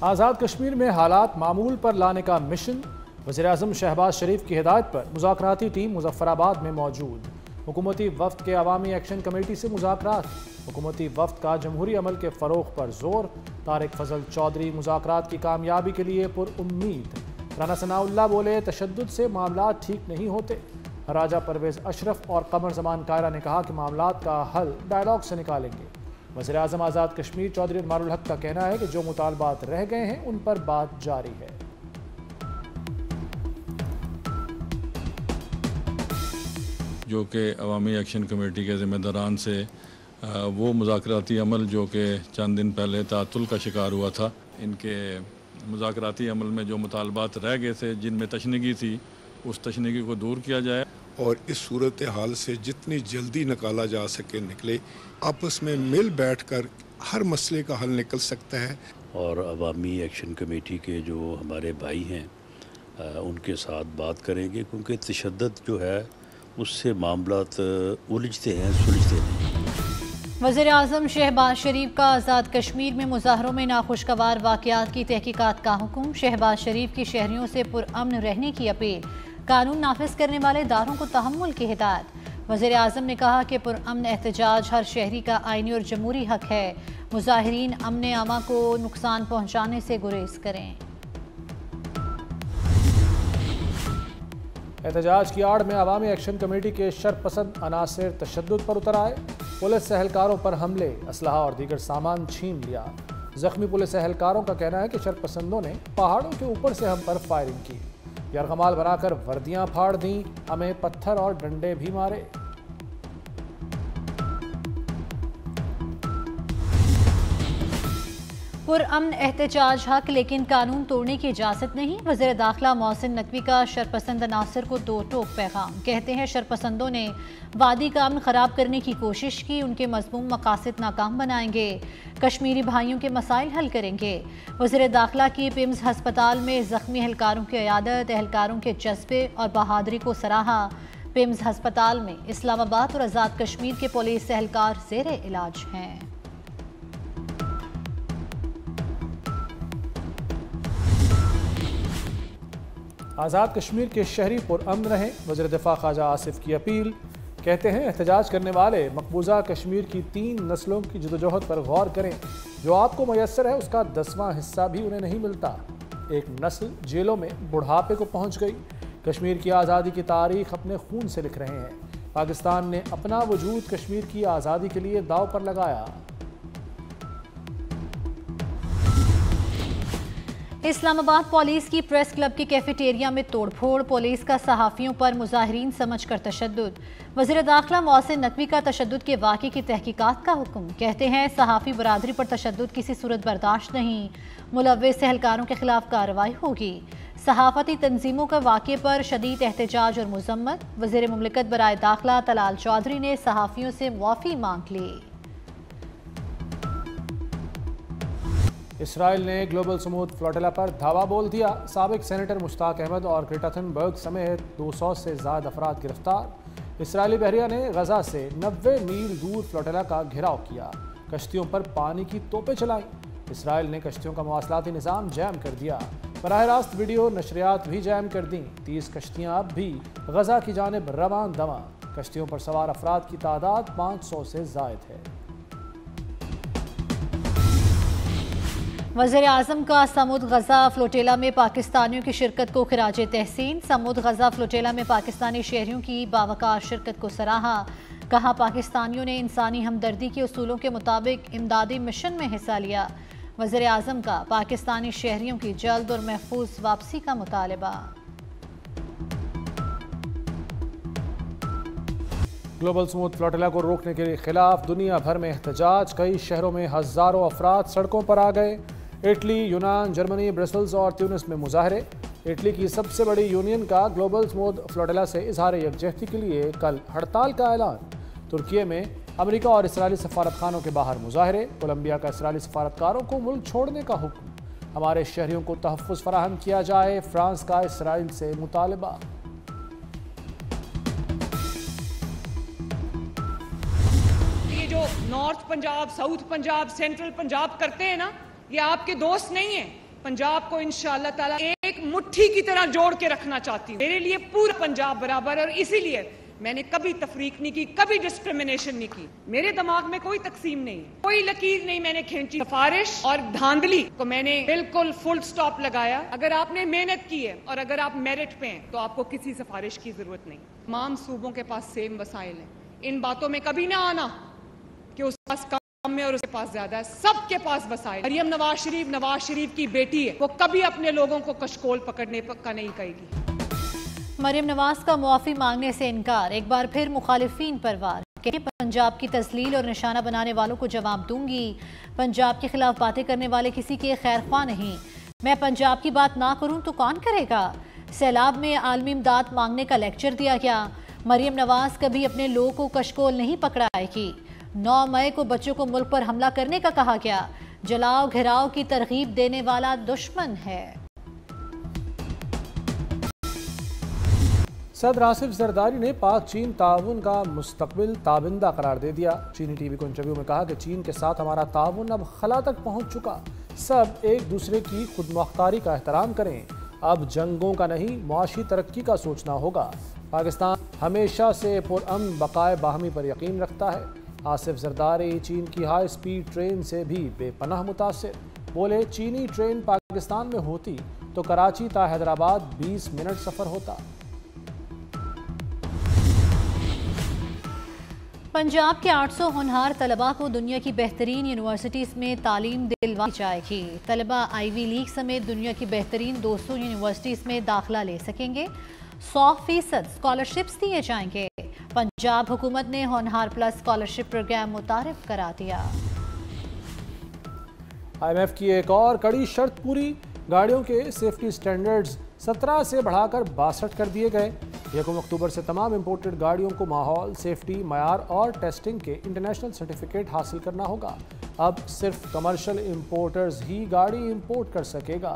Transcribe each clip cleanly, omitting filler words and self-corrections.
आज़ाद कश्मीर में हालात मामूल पर लाने का मिशन। वज़ीर-ए-आज़म शहबाज शरीफ की हिदायत पर मुज़ाकराती टीम मुज़फ़्फ़राबाद में मौजूद। हुकूमती वफ़द के अवामी एक्शन कमेटी से मुज़ाकरात। हुकूमती वफ़द का जमहूरी अमल के फ़रोग़ पर जोर। तारिक फजल चौधरी मुज़ाकरात की कामयाबी के लिए पुरउम्मीद। राना सनाउल्लाह बोले, तशद्दुद से मामलात ठीक नहीं होते। राजा परवेज़ अशरफ और कमर ज़मान कायरा ने कहा कि मामलात का हल डायलॉग से निकालेंगे। वज़ीर-ए-आज़म आज़ाद कश्मीर चौधरी उमरुल हक का कहना है कि जो मुतालबात रह गए हैं उन पर बात जारी है। जो कि अवामी एक्शन कमेटी के ज़िम्मेदारान से वो मुज़ाकराती अमल जो कि चंद दिन पहले तातुल का शिकार हुआ था, इनके मुज़ाकराती अमल में जो मुतालबात रह गए थे, जिनमें तशनीगी थी, उस तशनीगी को दूर किया जाए और इस सूरत हाल से जितनी जल्दी निकाला जा सके निकले। आपस में मिल बैठकर हर मसले का हल निकल सकता है। और अवामी एक्शन कमेटी के जो हमारे भाई हैं उनके साथ बात करेंगे, क्योंकि तशद्दुद जो है उससे मामलात उलझते हैं, सुलझते नहीं। वज़ीर-ए-आज़म शहबाज शरीफ का आज़ाद कश्मीर में मुज़ाहरों में नाखुशगवार वाक़यात की तहकीकात का हुक्म। शहबाज शरीफ की शहरियों से पुरअमन रहने की अपील। कानून नाफिज करने वाले इदारों को तहम्मुल की हिदायत। वज़ीर-ए-आज़म ने कहा कि पुरअमन एहतजाज हर शहरी का आईनी और जमहूरी हक है। मुज़ाहिरीन अमन आमा को नुकसान पहुँचाने से गुरेज करें। एहतजाज की आड़ में अवामी एक्शन कमेटी के शरपसंद अनासिर तशद्दुद पर उतर आए। पुलिस एहलकारों पर हमले, असलहा और दीगर सामान छीन लिया। जख्मी पुलिस एहलकारों का कहना है कि शरपसंदों ने पहाड़ों के ऊपर से हम पर फायरिंग की, यरगमाल बनाकर वर्दियां फाड़ दी, हमें पत्थर और डंडे भी मारे। पुरअमन एहतजाज हक, लेकिन कानून तोड़ने की इजाज़त नहीं। वज़ीर दाखिला मोहसिन नकवी का शरपसंद अनासर को दो टोक पैगाम। कहते हैं शरपसंदों ने वादी का अमन ख़राब करने की कोशिश की, उनके मज़मूम मकासद नाकाम बनाएंगे, कश्मीरी भाइयों के मसाइल हल करेंगे। वज़ीर दाखिला की पिम्स हस्पताल में ज़ख्मी एहलकारों की इयादत, एहलकारों के जज्बे और बहादुरी को सराहा। पिम्स हस्पताल में इस्लामाबाद और आज़ाद कश्मीर के पुलिस एहलकार ज़ेरे इलाज हैं। आज़ाद कश्मीर के शहरी पुरअमन रहें, वज़ीर दिफा ख्वाजा आसिफ की अपील। कहते हैं एहतजाज करने वाले मकबूजा कश्मीर की 3 नस्लों की जदोजहद पर गौर करें। जो आपको मयसर है उसका 10वां हिस्सा भी उन्हें नहीं मिलता। एक नस्ल जेलों में बुढ़ापे को पहुँच गई। कश्मीर की आज़ादी की तारीख अपने खून से लिख रहे हैं। पाकिस्तान ने अपना वजूद कश्मीर की आज़ादी के लिए दाव पर लगाया। इस्लामाबाद पुलिस की प्रेस क्लब की कैफेटेरिया में तोड़फोड़, पुलिस का सहाफ़ियों पर मुज़ाहिरीन समझकर तशद्दुद। वज़ीर दाखिला मोहसिन नकवी का तशद्दुद के वाक़े की तहकीकात का हुक्म। कहते हैं सहाफ़ी बरादरी पर तशद्दुद किसी सूरत बर्दाश्त नहीं, मुलव्विस एहलकारों के खिलाफ कार्रवाई होगी। सहाफ़ती तंजीमों के वाक़े पर शदीद एहतजाज और मज़म्मत। वज़ीर मुमलिकत बराए दाखिला तलाल चौधरी ने सहाफ़ियों से मुआफ़ी मांग ली। इसराइल ने ग्लोबल स्मूथ फ्लोटिला पर धावा बोल दिया। साबिक सेनेटर मुश्ताक अहमद और ग्रेटा थुनबर्ग समेत 200 से ज़्यादा अफराद गिरफ्तार। इसराइली बहरिया ने गजा से 90 मील दूर फ्लोटिला का घेराव किया, कश्तियों पर पानी की तोपें चलाई। इसराइल ने कश्तियों का मवासलाती निज़ाम जैम कर दिया। बराह रास्त वीडियो नशरियात भी जैम कर दी। 30 कश्तियाँ अब भी गजा की जानिब रवान दवा। कश्तियों पर सवार अफराद की तादाद 500 से ज़ायद है। वज़ीर-ए-आज़म का समुद गजा फ्लोटेला में पाकिस्तानियों की शिरकत को खिराजे तहसीन। समुद गजा फ्लोटेला में पाकिस्तानी शहरियों की बावकार शिरकत को सराहा। कहा पाकिस्तानियों ने इंसानी हमदर्दी के उसूलों के मुताबिक इमदादी मिशन में हिस्सा लिया। वज़ीर-ए-आज़म का पाकिस्तानी शहरियों की जल्द और महफूज वापसी का मुतालबा। ग्लोबल स्मूथ फ्लोटिला को रोकने के खिलाफ दुनिया भर में एहतजाज। कई शहरों में हज़ारों अफराद सड़कों पर आ गए। इटली, यूनान, जर्मनी, ब्रसल्स और ट्यूनिस में मुजाहरे। इटली की सबसे बड़ी यूनियन का ग्लोबल स्मूथ फ्लोटिला से इजहार यकजहती के लिए कल हड़ताल का ऐलान। तुर्की में अमेरिका और इसराइली सफारतखानों के बाहर मुजाहरे। कोलंबिया का इसराइली सफारतकारों को मुल्क छोड़ने का हुक्म। हमारे शहरियों को तहफ़्फ़ुज़ फराहम किया जाए, फ्रांस का इसराइल से मुतालबा। ये जो north Punjab, south Punjab, central Punjab करते हैं ना, ये आपके दोस्त नहीं हैं, पंजाब को इंशाअल्लाह ताला एक मुट्ठी की तरह जोड़ के रखना चाहती हूँ। मेरे लिए पूरा पंजाब बराबर है और इसीलिए मैंने कभी तफरीक नहीं की, कभी डिस्क्रिमिनेशन नहीं की। मेरे दिमाग में कोई तकसीम नहीं, कोई लकीर नहीं मैंने खींची। सिफारिश और धांधली को मैंने बिल्कुल फुल स्टॉप लगाया। अगर आपने मेहनत की है और अगर आप मेरिट पे हैं तो आपको किसी सिफारिश की जरूरत नहीं। तमाम सूबों के पास सेम वसाइल हैं। इन बातों में कभी ना आना कि उसके पास कम है और उसके पास ज्यादा है। सबके पास वसाइल। मरियम नवाज शरीफ की बेटी है, वो कभी अपने लोगों को कशकोल पकड़ने का नहीं कहेगी। मरियम नवाज का मुआफी मांगने से इनकार, एक बार फिर मुखालिफिन पर वार। पंजाब की तस्लील और निशाना बनाने वालों को जवाब दूंगी। पंजाब के खिलाफ बातें करने वाले किसी के खैर ख्वाह नहीं। मैं पंजाब की बात ना करूं तो कौन करेगा। सैलाब में आलमी इमदाद मांगने का लेक्चर दिया गया। मरियम नवाज कभी अपने लोगों को कशकोल नहीं पकड़ाएगी। 9 मई को बच्चों को मुल्क पर हमला करने का कहा गया। जलाओ घिराव की तरगीब देने वाला दुश्मन है। सदर आसिफ जरदारी ने पाक चीन ताउन का मुस्तकबिल ताबिंदा करार दे दिया। चीनी टीवी को इंटरव्यू में कहा कि चीन के साथ हमारा ताउन अब खला तक पहुंच चुका। सब एक दूसरे की खुदमुख्तारी का एहतराम करें। अब जंगों का नहीं, मुआशी तरक्की का सोचना होगा। पाकिस्तान हमेशा से पुरअमन बकाए बाहमी पर यकीन रखता है। आसिफ जरदारी चीन की हाई स्पीड ट्रेन से भी बेपनाह मुतासिर। बोले, चीनी ट्रेन पाकिस्तान में होती तो कराची ता हैदराबाद 20 मिनट सफ़र होता। पंजाब के 800 होनहार तलबा को दुनिया की बेहतरीन यूनिवर्सिटीज़ में तालीम दिलवाई जाएगी। तलबा आईवी लीग समेत दुनिया की बेहतरीन 200 यूनिवर्सिटीज़ में दाखिला ले सकेंगे। 100% स्कॉलरशिप्स दिए जाएंगे। पंजाब हुकूमत ने होनहार प्लस स्कॉलरशिप प्रोग्राम मुतारिफ करा दिया। IMF की एक और कड़ी शर्त पूरी। गाड़ियों के सेफ्टी स्टैंडर्ड्स 17 से बढ़ाकर 62 कर दिए गए। 1 अक्टूबर से तमाम इंपोर्टेड गाड़ियों को माहौल, सेफ्टी, मयार और टेस्टिंग के इंटरनेशनल सर्टिफिकेट हासिल करना होगा। अब सिर्फ कमर्शियल इंपोर्टर्स ही गाड़ी इंपोर्ट कर सकेगा।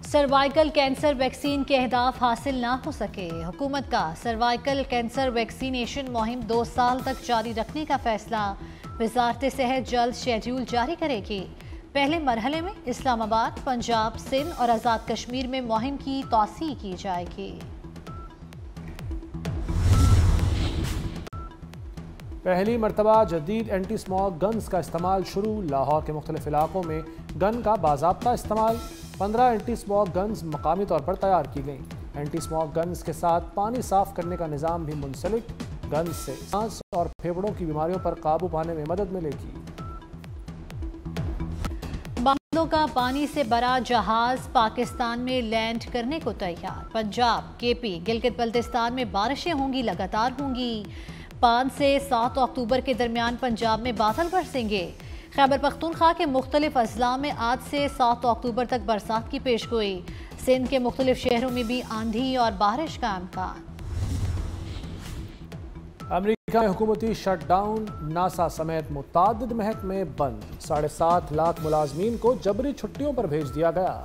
सर्वाइकल कैंसर वैक्सीन के अहदाफ हासिल ना हो सके। हुकूमत का सर्वाइकल कैंसर वैक्सीनेशन मुहिम 2 साल तक जारी रखने का फैसला। वजारत सेहत जल्द शेड्यूल जारी करेगी। पहले मरहले में इस्लामाबाद, पंजाब, सिंध और आज़ाद कश्मीर में मुहिम की तौसीह की जाएगी। पहली मरतबा जदीद एंटी स्मॉग गन्स का इस्तेमाल शुरू। लाहौर के मुख्तलिफ इलाकों में गन का बाज़ाब्ता इस्तेमाल। 15 एंटी स्मॉग गन्स मकामी तौर पर तैयार की गई। एंटी स्मॉग गन्स के साथ पानी साफ करने का निज़ाम भी मुंसलिक। गन्स से सांस और फेफड़ों की बीमारियों पर काबू पाने में मदद मिलेगी। बादलों का पानी से भरा जहाज पाकिस्तान में लैंड करने को तैयार। पंजाब, केपी, गिलगित बल्तिस्तान में बारिशें होंगी, लगातार होंगी। 5 से 7 अक्टूबर के दरमियान पंजाब में बादल बरसेंगे। खैबर पख्तूनख्वा के मुख्तलिफ अजला में आज से 7 अक्टूबर तक बरसात की पेशगोई। सिंध के मुख्तलिफ शहरों में भी आंधी और बारिश का इम्कान। अमेरिका में हुकूमती शटडाउन। नासा समेत मुतादिद महकमे बंद। 7.5 लाख मुलाजमीन को जबरी छुट्टियों पर भेज दिया गया।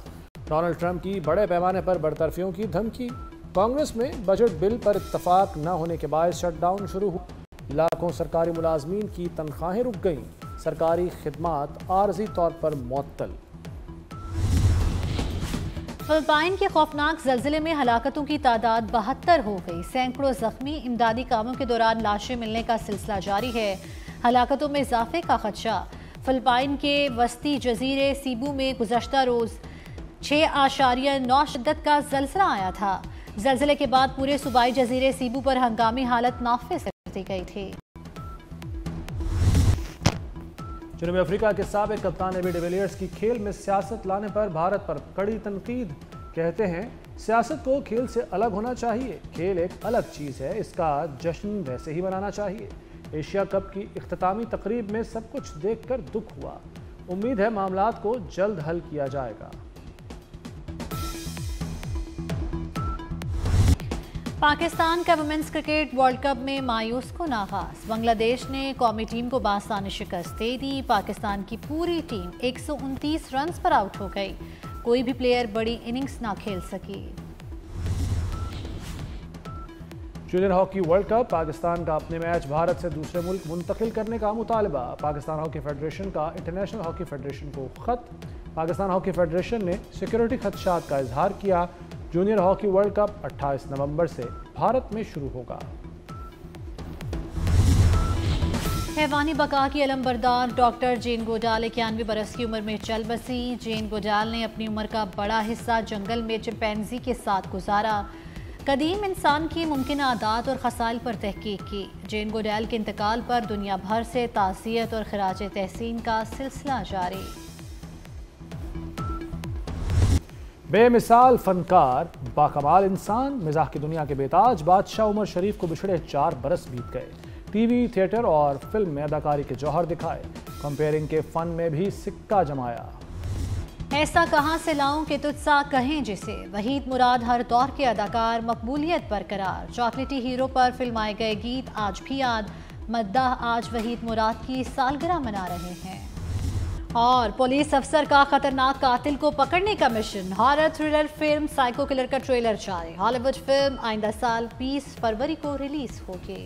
डोनाल्ड ट्रंप की बड़े पैमाने पर बरतरफियों की धमकी। कांग्रेस में बजट बिल पर इत्तफाक न होने के बाद शटडाउन शुरू हुआ। लाखों सरकारी मुलाजमीन की तनख्वाहें रुक गईं। सरकारी खिदमात आर्जी तौर पर मुअत्तल। फिलिपाइन के खौफनाक जल्जिले में हलाकतों की तादाद 72 हो गई। सैकड़ों जख्मी। इमदादी कामों के दौरान लाशें मिलने का सिलसिला जारी है। हलाकतों में इजाफे का खदशा। फिलिपाइन के वस्ती जजीरे सीबू में गुज़श्ता रोज 6.9 शिद्दत का जल्जिला आया था। जल्जिले के बाद पूरे सूबाई जजीरे सीबू पर हंगामी हालत नाफिज कर दी गई थी। जनूबी अफ्रीका के साबिक कप्तान एबी डिविलियर्स की खेल में सियासत लाने पर भारत पर कड़ी तनकीद। कहते हैं, सियासत को खेल से अलग होना चाहिए। खेल एक अलग चीज़ है, इसका जश्न वैसे ही मनाना चाहिए। एशिया कप की इख्तितामी तकरीब में सब कुछ देखकर दुख हुआ। उम्मीद है मामलात को जल्द हल किया जाएगा। पाकिस्तान का वुमेन्स क्रिकेट वर्ल्ड कप में मायूस कुन आगाज। बांग्लादेश ने कौमी टीम को बासानी शिकस्त दे दी। पाकिस्तान की पूरी टीम 129 रन्स पर आउट हो गई। कोई भी प्लेयर बड़ी इनिंग्स ना खेल सकी। Junior hockey world cup, Pakistan का अपने मैच भारत से दूसरे मुल्क मुंतकिल करने का मुतालबा। पाकिस्तान हॉकी फेडरेशन का इंटरनेशनल हॉकी फेडरेशन को खत। पाकिस्तान हॉकी फेडरेशन ने सिक्योरिटी खदशात का इजहार किया। जूनियर हॉकी वर्ल्ड कप 28 नवंबर से भारत में शुरू होगा। हैवानी बका की अलमबरदार डॉक्टर जेन गोडाल 91 बरस की उम्र में चल बसी। जेन गोडाल ने अपनी उम्र का बड़ा हिस्सा जंगल में चिंपैंजी के साथ गुजारा। कदीम इंसान की मुमकिन आदात और खसाइल पर तहकीक की। जेन गोडाल के इंतकाल पर दुनिया भर से ताज़ियत और खराज तहसीन का सिलसिला जारी। बेमिसाल फनकार, बाकमाल इंसान, मिजाह की दुनिया के बेताज बादशाह उमर शरीफ को बिछड़े 4 बरस बीत गए। टीवी, थिएटर और फिल्म में अदाकारी के जौहर दिखाए। कंपेयरिंग के फन में भी सिक्का जमाया। ऐसा कहां से लाऊं कि तुझसा कहें जिसे। वहीद मुराद हर दौर के अदाकार, मकबूलियत बरकरार। चॉकलेटी हीरो पर फिल्माए गए गीत आज भी याद। मद्दाह आज वहीद मुराद की सालगिरह मना रहे हैं। और पुलिस अफसर का खतरनाक कातिल को पकड़ने का mission. Horror thriller film psycho killer का ट्रेलर जारी। हॉलीवुड फिल्म आइंदा साल 20 फरवरी को रिलीज होगी।